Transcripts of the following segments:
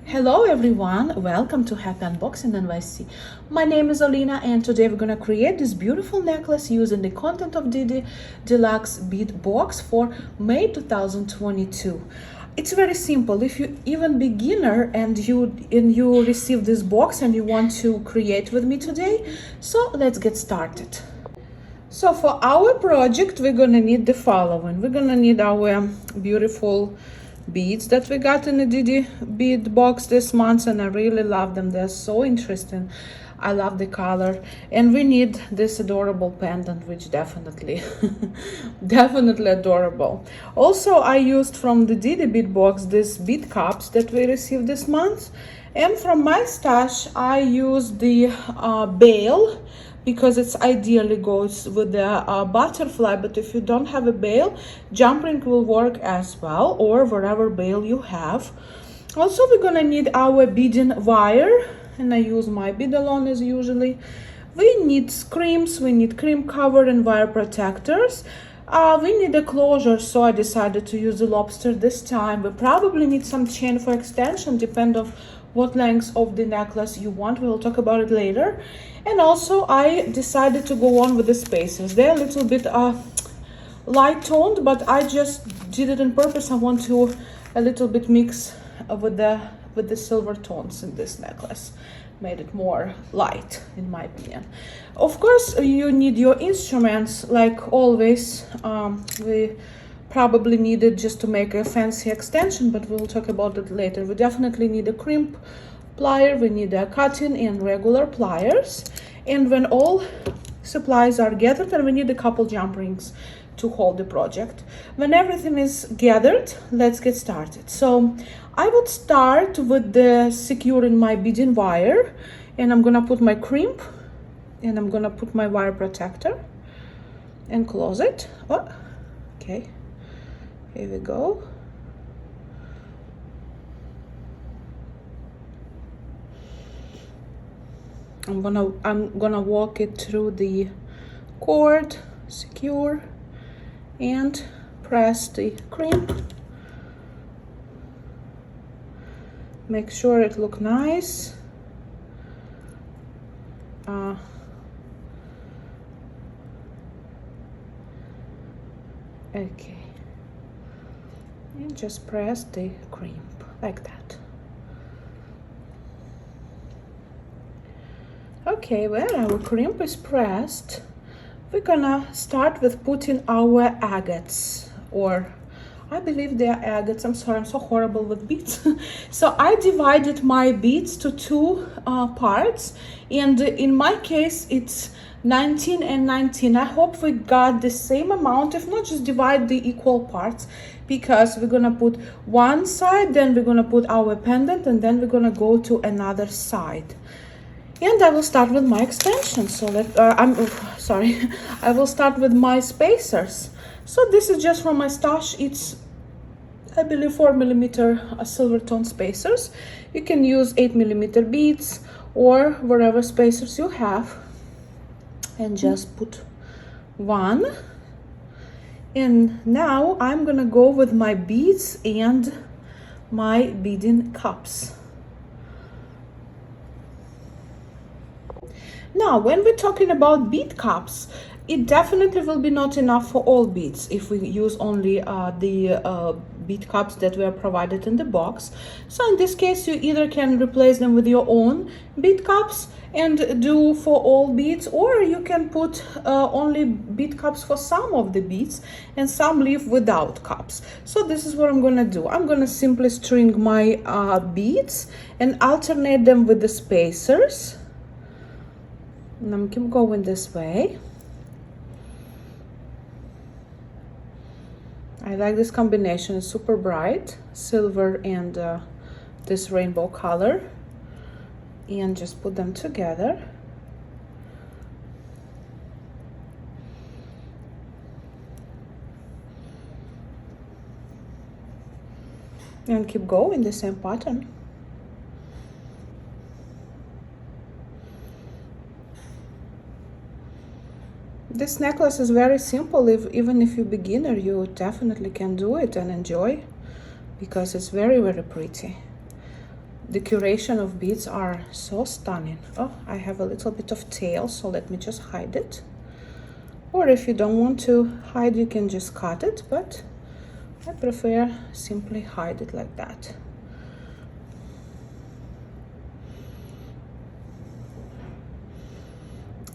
Hello everyone, welcome to Happy Unboxing NYC. My name is Alina and today we're gonna create this beautiful necklace using the content of Didi Deluxe Bead Box for May 2022. It's very simple. If you even beginner and you receive this box and you want to create with me today, so let's get started. So for our project we're gonna need the following. We're gonna need our beautiful beads that we got in the Didi bead box this month, and I really love them. They're so interesting. I love the color. And we need this adorable pendant, which definitely definitely adorable. Also, I used from the Didi bead box these bead cups that we received this month, and from my stash I used the bail, because it's ideally goes with the butterfly, but if you don't have a bail, jump ring will work as well, or whatever bail you have. Also, we're gonna need our beading wire, and I use my bead alone as usually. We need screams, we need cream cover and wire protectors. We need a closure, so I decided to use the lobster this time. We probably need some chain for extension, depend on what length of the necklace you want. We'll talk about it later. And also I decided to go on with the spacers. They're a little bit light toned, but I just did it on purpose. I want to a little bit mix with the silver tones in this necklace. Made it more light, in my opinion. Of course, you need your instruments like always. We probably need it just to make a fancy extension, but we'll talk about it later. We definitely need a crimp plier, we need a cutting and regular pliers, and when all supplies are gathered, and we need a couple jump rings to hold the project. When everything is gathered, let's get started. So I would start with the securing my beading wire, and I'm gonna put my crimp, and I'm gonna put my wire protector and close it. Oh, okay, here we go. I'm gonna walk it through the cord, secure, and press the crimp. Make sure it look nice. Okay, and just press the crimp like that. Okay, when our crimp is pressed, we're gonna start with putting our agates, or I believe they are agates. I'm sorry, I'm so horrible with beads. So I divided my beads to two parts, and in my case it's 19 and 19. I hope we got the same amount. If not, just divide the equal parts, because we're gonna put one side, then we're gonna put our pendant, and then we're gonna go to another side. And I will start with my extension. So I will start with my spacers. So this is just from my stash. It's, I believe, 4mm silver tone spacers. You can use 8mm beads or whatever spacers you have, and just put one. And now I'm gonna go with my beads and my beading cups. Now, when we're talking about bead cups, it definitely will be not enough for all beads if we use only the bead cups that were provided in the box. So in this case, you either can replace them with your own bead cups and do for all beads, or you can put only bead cups for some of the beads and some leave without cups. So this is what I'm gonna do. I'm gonna simply string my beads and alternate them with the spacers. And I'm keep going this way. I like this combination. It's super bright, silver and this rainbow color, and just put them together. And keep going the same pattern. This necklace is very simple. Even if you're beginner, you definitely can do it and enjoy, because it's very, very pretty. decoration of beads are so stunning. Oh, I have a little bit of tail, so let me just hide it. Or if you don't want to hide, you can just cut it, but I prefer simply hide it like that.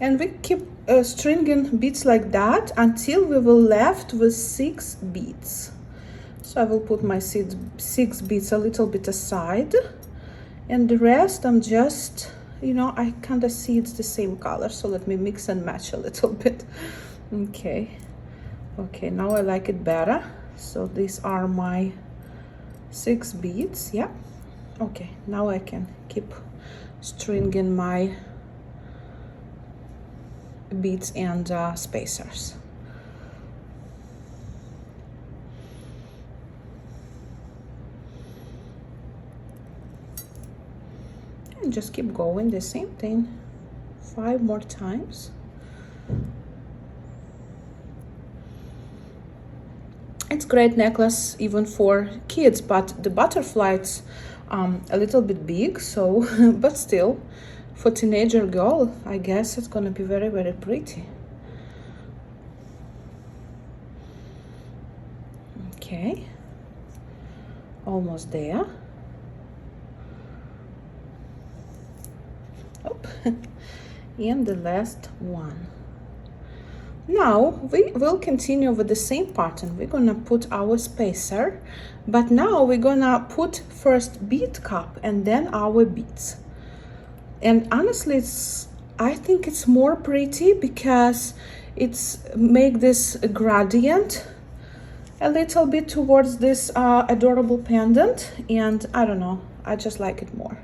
And we keep stringing beads like that until we will left with 6 beads. So I will put my 6 beads a little bit aside, and the rest I'm just, you know, I kind of see it's the same color, so let me mix and match a little bit. Okay, now I like it better. So these are my 6 beads. Yeah, okay, now I can keep stringing my beads and spacers. And just keep going the same thing 5 more times. It's great necklace even for kids, but the butterfly's a little bit big, so but still for teenager girl, I guess it's gonna be very, very pretty. Okay, almost there. Oh, and the last one. Now we will continue with the same pattern. We're gonna put our spacer, but now we're gonna put first bead cup and then our beads. And honestly, I think it's more pretty because it's make this gradient a little bit towards this adorable pendant, and I don't know, I just like it more.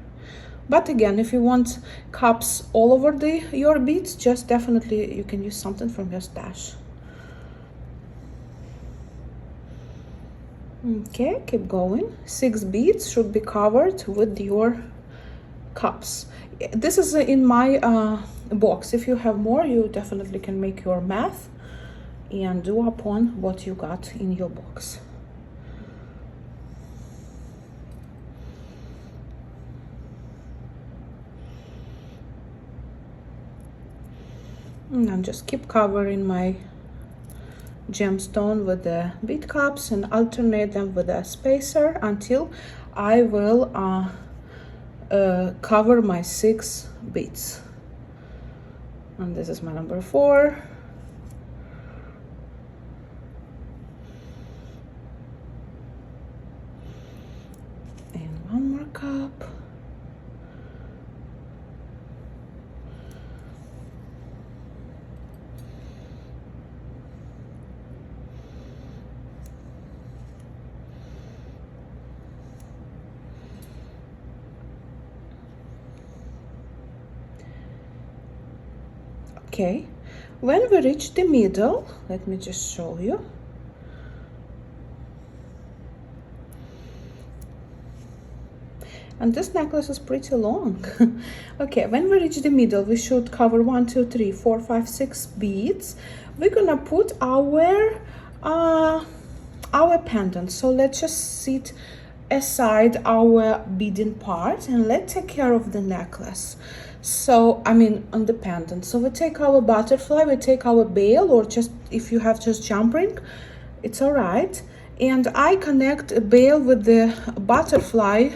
But again, if you want cups all over your beads, just definitely you can use something from your stash. Okay, keep going. 6 beads should be covered with your cups. This is in my box. If you have more, you definitely can make your math and do upon what you got in your box. And just keep covering my gemstone with the bead cups and alternate them with a spacer until I will cover my 6 beads. And this is my number 4. And one more cup. Okay, when we reach the middle, let me just show you. And this necklace is pretty long. Okay, when we reach the middle, we should cover 1, 2, 3, 4, 5, 6 beads. We're gonna put our pendant. So let's just sit aside our beading part and let's take care of the necklace. So I mean on the pendant. So we take our butterfly, we take our bail, or just if you have just jump ring, it's all right. And I connect a bail with the butterfly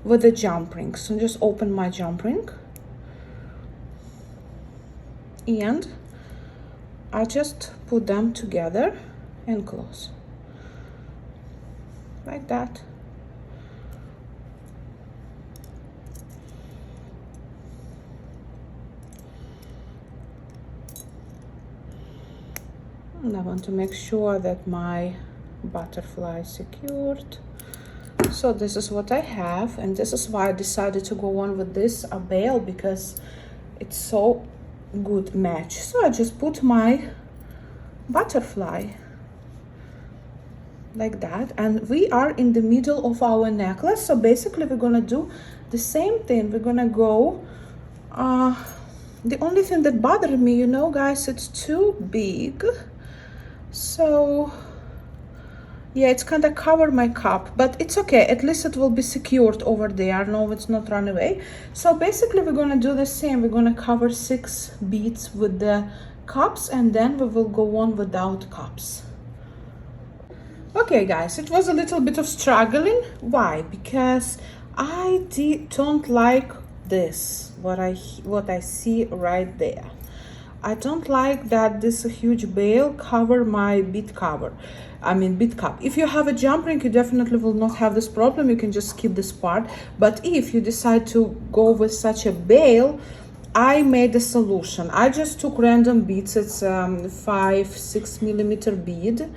with the jump ring. So just open my jump ring and I just put them together and close like that. And I want to make sure that my butterfly is secured. So this is what I have, and this is why I decided to go on with this bail, because it's so good match. So I just put my butterfly like that, and we are in the middle of our necklace. So basically we're gonna do the same thing. We're gonna go the only thing that bothered me, you know guys, it's too big. So Yeah, it's kind of cover my cup, but it's okay. At least it will be secured over there. No, it's not run away. So basically we're gonna do the same. We're gonna cover 6 beads with the cups, and then we will go on without cups. Okay guys, it was a little bit of struggling. Why? Because I don't like this, what I see right there. I don't like that this huge bail cover my bead cover. I mean bead cup. If you have a jump ring, you definitely will not have this problem. You can just skip this part. But if you decide to go with such a bail, I made a solution. I just took random beads. It's 5-6 millimeter bead,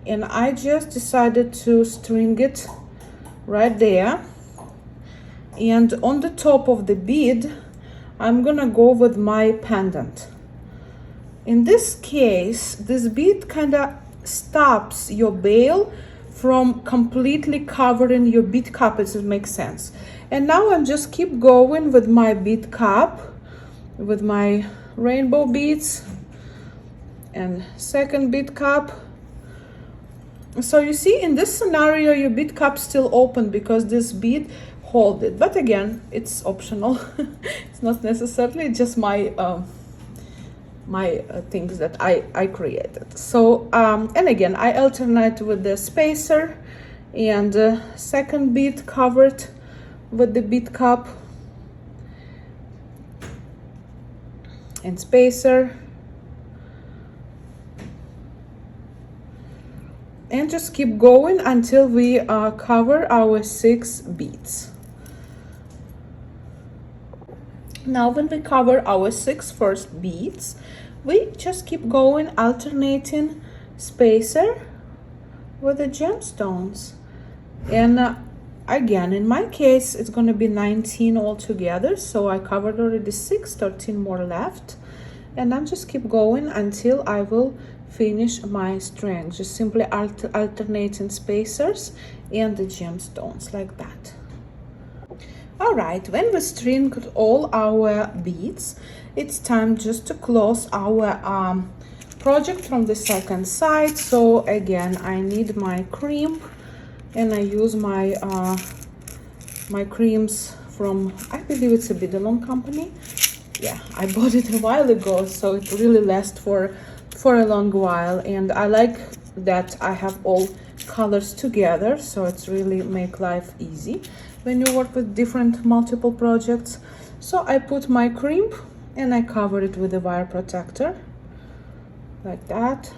and I just decided to string it right there. And on the top of the bead, I'm gonna go with my pendant. In this case, this bead kind of stops your bail from completely covering your bead cup, if it makes sense. And now I'm just keep going with my bead cup, with my rainbow beads, and second bead cup. So you see, in this scenario, your bead cup still open because this bead hold it. But again, it's optional. It's not necessarily just my things that I created. So and again, I alternate with the spacer and second bead covered with the bead cup and spacer, and just keep going until we cover our 6 beads. Now when we cover our 6 first beads, we just keep going, alternating spacer with the gemstones. And again, in my case, it's going to be 19 altogether. So I covered already 6, 13 more left. And I'm just keep going until I will finish my string. Just simply alternating spacers and the gemstones like that. All right, when we stringed all our beads, it's time just to close our project from the second side. So again, I need my crimp, and I use my my crimps from, I believe it's a Bidalong company. Yeah, I bought it a while ago, so it really lasts for a long while. And I like that I have all colors together, so it's really make life easy when you work with different multiple projects. So I put my crimp and I cover it with a wire protector like that,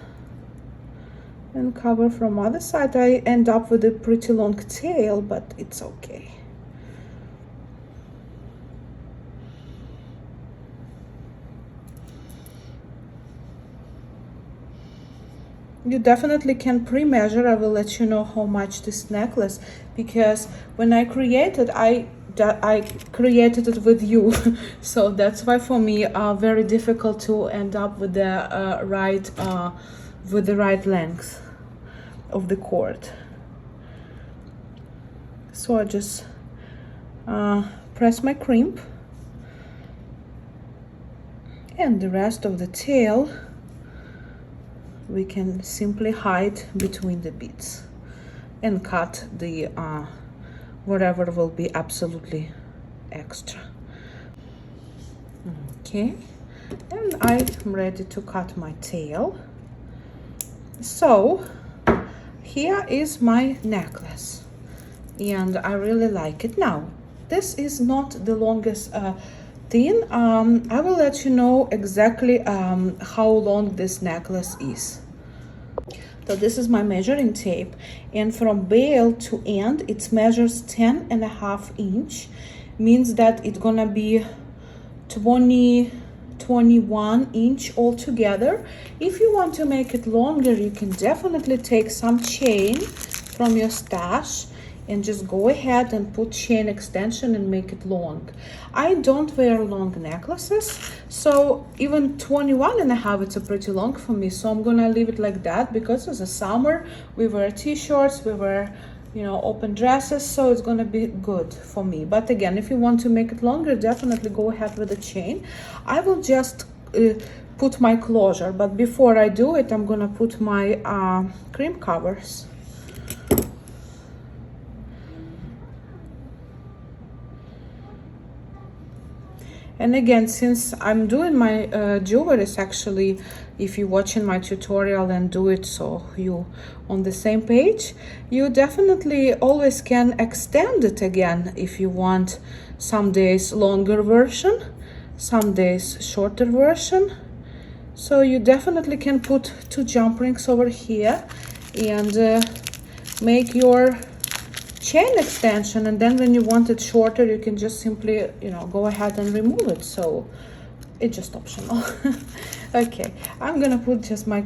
and cover from other side. I end up with a pretty long tail, but it's okay. You definitely can pre-measure. I will let you know how much this necklace, because when I created, I created it with you. So that's why for me very difficult to end up with the right length of the cord. So I just press my crimp, and the rest of the tail we can simply hide between the beads and cut the whatever will be absolutely extra. Okay, and I'm ready to cut my tail. So here is my necklace, and I really like it. Now this is not the longest thing. I will let you know exactly how long this necklace is. So this is my measuring tape, and from bail to end it measures 10.5 inch, means that it's gonna be 21 inch altogether. If you want to make it longer, you can definitely take some chain from your stash and just go ahead and put chain extension and make it long. I don't wear long necklaces, so even 21.5, it's a pretty long for me. So I'm gonna leave it like that, because it's a summer, we wear t-shirts, we wear, you know, open dresses, so it's gonna be good for me. But again, if you want to make it longer, definitely go ahead with the chain. I will just put my closure, but before I do it, I'm gonna put my crimp covers. And again, since I'm doing my jewelries, actually, if you're watching my tutorial and do it so you on the same page, you definitely always can extend it again if you want. Some days longer version, some days shorter version. So you definitely can put 2 jump rings over here and make your chain extension, and then when you want it shorter, you can just simply, you know, go ahead and remove it. So it's just optional. Okay, I'm gonna put just my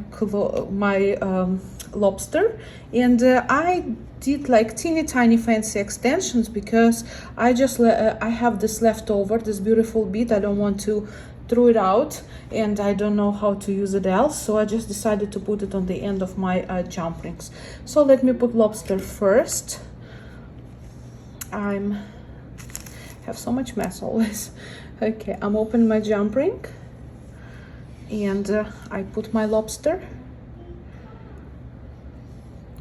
lobster, and I did like teeny tiny fancy extensions because I just I have this left over, this beautiful bead. I don't want to throw it out, and I don't know how to use it else, so I just decided to put it on the end of my jump rings. So let me put lobster first. Have so much mess always. Okay, I'm opening my jump ring, and I put my lobster,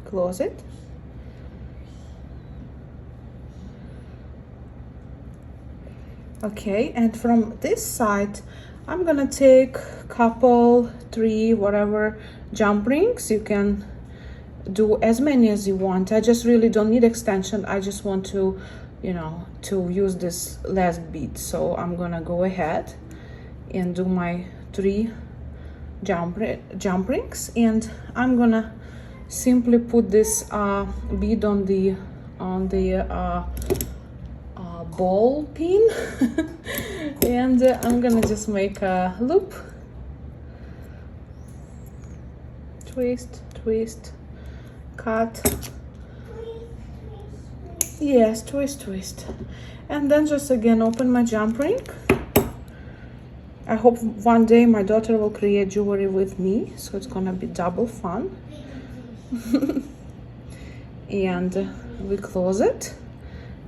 close it, okay, and from this side I'm gonna take couple, 3, whatever jump rings. You can do as many as you want. I just really don't need extension. I just want to, you know, to use this last bead. So I'm gonna go ahead and do my 3 jump rings, and I'm gonna simply put this bead on the ball pin and I'm gonna just make a loop, twist, twist, cut, yes, twist, twist, and then just again open my jump ring. I hope one day my daughter will create jewelry with me, so it's gonna be double fun. And we close it,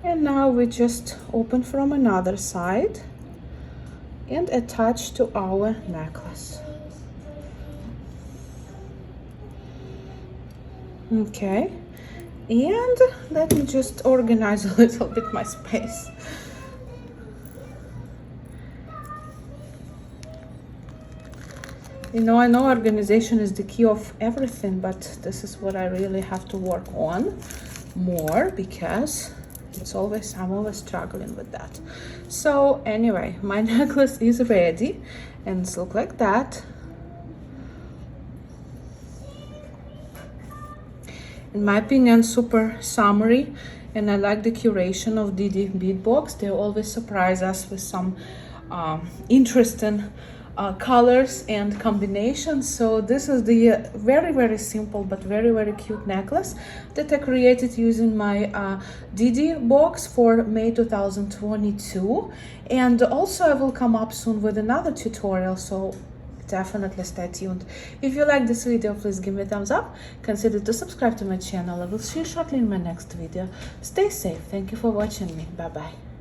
and now we just open from another side and attach to our necklace. Okay, and let me just organize a little bit my space. You know, I know organization is the key of everything, but this is what I really have to work on more, because I'm always struggling with that. So anyway, my necklace is ready, and it's look like that. In my opinion, super summery, and I like the curation of Didi Bead Box. They always surprise us with some interesting colors and combinations. So this is the very simple but very cute necklace that I created using my Didi box for May 2022, and also I will come up soon with another tutorial, so definitely stay tuned. If you like this video, please give me a thumbs up, consider to subscribe to my channel. I will see you shortly in my next video. Stay safe. Thank you for watching me. Bye bye.